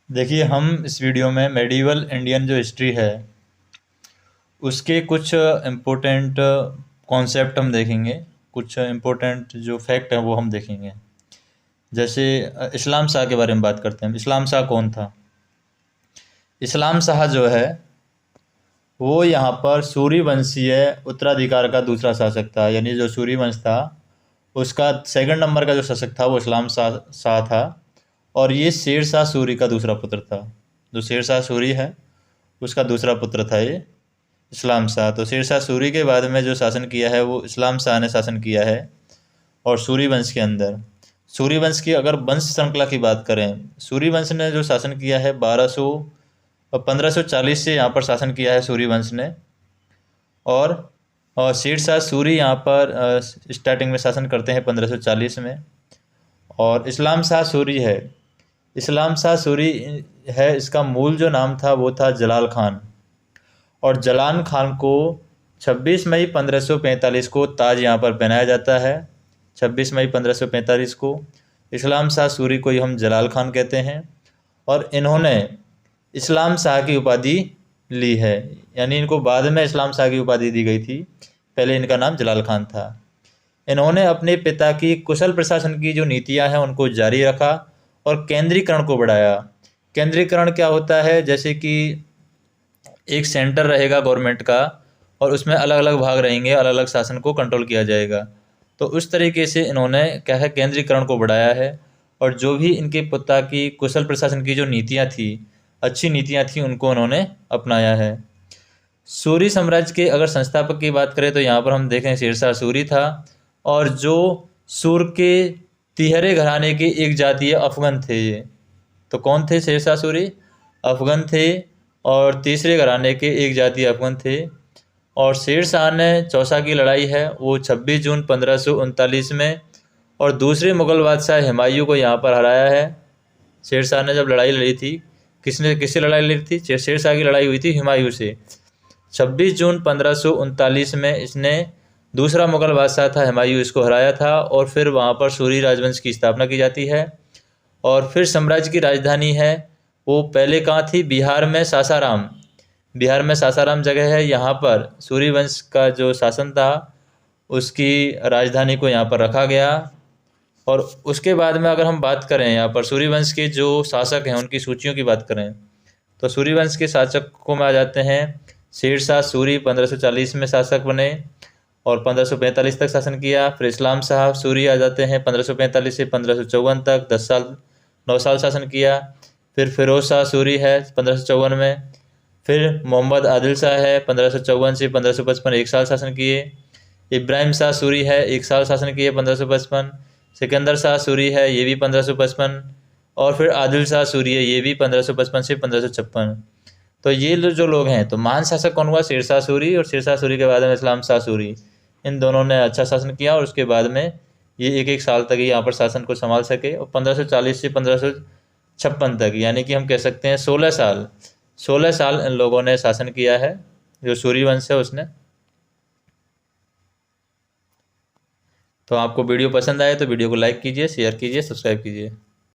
देखिए, हम इस वीडियो में मेडिवल इंडियन जो हिस्ट्री है उसके कुछ इम्पोर्टेंट कॉन्सेप्ट हम देखेंगे। कुछ इम्पोर्टेंट जो फैक्ट हैं वो हम देखेंगे। जैसे इस्लाम शाह के बारे में बात करते हैं। इस्लाम शाह कौन था? इस्लाम शाह जो है वो यहाँ पर सूर्यवंशीय उत्तराधिकार का दूसरा शासक था। यानी जो सूर्यवंश था उसका सेकंड नंबर का जो शासक था वो इस्लाम शाह था। और ये शेर शाह सूरी का दूसरा पुत्र था। जो शेर शाह सूरी है उसका दूसरा पुत्र था ये इस्लाम शाह। तो शेर शाह सूरी के बाद में जो शासन किया है वो इस्लाम शाह ने शासन किया है। और सूर्यवंश के अंदर सूर्यवंश की अगर वंश श्रृंखला की बात करें, सूर्यवंश ने जो शासन किया है 1540 से यहाँ पर शासन किया है सूर्यवंश ने। और शेर शाह सूरी यहाँ पर स्टार्टिंग में शासन करते हैं 1540 में। और इस्लाम शाह सूरी है, इस्लाम शाह सूरी है, इसका मूल जो नाम था वो था जलाल खान। और जलाल खान को 26 मई 1545 को ताज यहाँ पर पहनाया जाता है। 26 मई 1545 को इस्लाम शाह सूरी को ही हम जलाल खान कहते हैं। और इन्होंने इस्लाम शाह की उपाधि ली है, यानी इनको बाद में इस्लाम शाह की उपाधि दी गई थी, पहले इनका नाम जलाल खान था। इन्होंने अपने पिता की कुशल प्रशासन की जो नीतियां हैं उनको जारी रखा और केंद्रीकरण को बढ़ाया। केंद्रीकरण क्या होता है? जैसे कि एक सेंटर रहेगा गवर्नमेंट का और उसमें अलग अलग भाग रहेंगे, अलग अलग शासन को कंट्रोल किया जाएगा। तो उस तरीके से इन्होंने क्या है, केंद्रीकरण को बढ़ाया है। और जो भी इनके पिता की कुशल प्रशासन की जो नीतियां थी, अच्छी नीतियां थी, उनको उन्होंने अपनाया है। सूरी साम्राज्य के अगर संस्थापक की बात करें तो यहाँ पर हम देखें शेरशाह सूरी था। और जो सूर के तिहरे घराने के एक जातीय अफगन थे ये। तो कौन थे शेरशाह सूरी? अफगन थे और तीसरे घराने के एक जातीय अफगन थे। और शेर शाह ने चौसा की लड़ाई है वो 26 जून 1539 में और दूसरे मुगल बादशाह हुमायूं को यहाँ पर हराया है। शेर शाह ने जब लड़ाई लड़ी थी, किससे लड़ाई लड़ी थी? शेर शाह की लड़ाई हुई थी हुमायूं से। 26 जून 1539 में इसने दूसरा मुगल बादशाह था हुमायूं, इसको हराया था। और फिर वहाँ पर सूरी राजवंश की स्थापना की जाती है। और फिर साम्राज्य की राजधानी है वो पहले कहाँ थी? बिहार में सासाराम। बिहार में सासाराम जगह है, यहाँ पर सूर्यवंश का जो शासन था उसकी राजधानी को यहाँ पर रखा गया। और उसके बाद में अगर हम बात करें यहाँ पर सूर्यवंश के जो शासक हैं उनकी सूचियों की बात करें तो सूर्यवंश के शासकों में आ जाते हैं शेर शाह सूरी 1540 में शासक बने और 1545 तक शासन किया। फिर इस्लाम शाह सूरी आ जाते हैं 1545 से 1554 तक, 9 साल शासन किया। फिर फिरोज शाह सूरी है 1554 में। फिर मोहम्मद आदिल शाह है 1554 से 1555, 1 साल शासन किए। इब्राहिम शाह सूरी है 1 साल शासन किए 1555। सिकंदर शाह सूरी है ये भी 1555। और फिर आदिल शाह सूरी है ये भी 1555 से 1556। तो ये जो लोग हैं, तो महान शासक कौन हुआ? शेरशाह सूरी। और शेरशाह सूरी के बाद में इस्लाम शाह सूरी, इन दोनों ने अच्छा शासन किया। और उसके बाद में ये 1-1 साल तक ही यहाँ पर शासन को संभाल सके। और 1540 से 1556 तक, यानी कि हम कह सकते हैं 16 साल इन लोगों ने शासन किया है, जो सूर्यवंश है उसने। तो आपको वीडियो पसंद आए तो वीडियो को लाइक कीजिए, शेयर कीजिए, सब्सक्राइब कीजिए।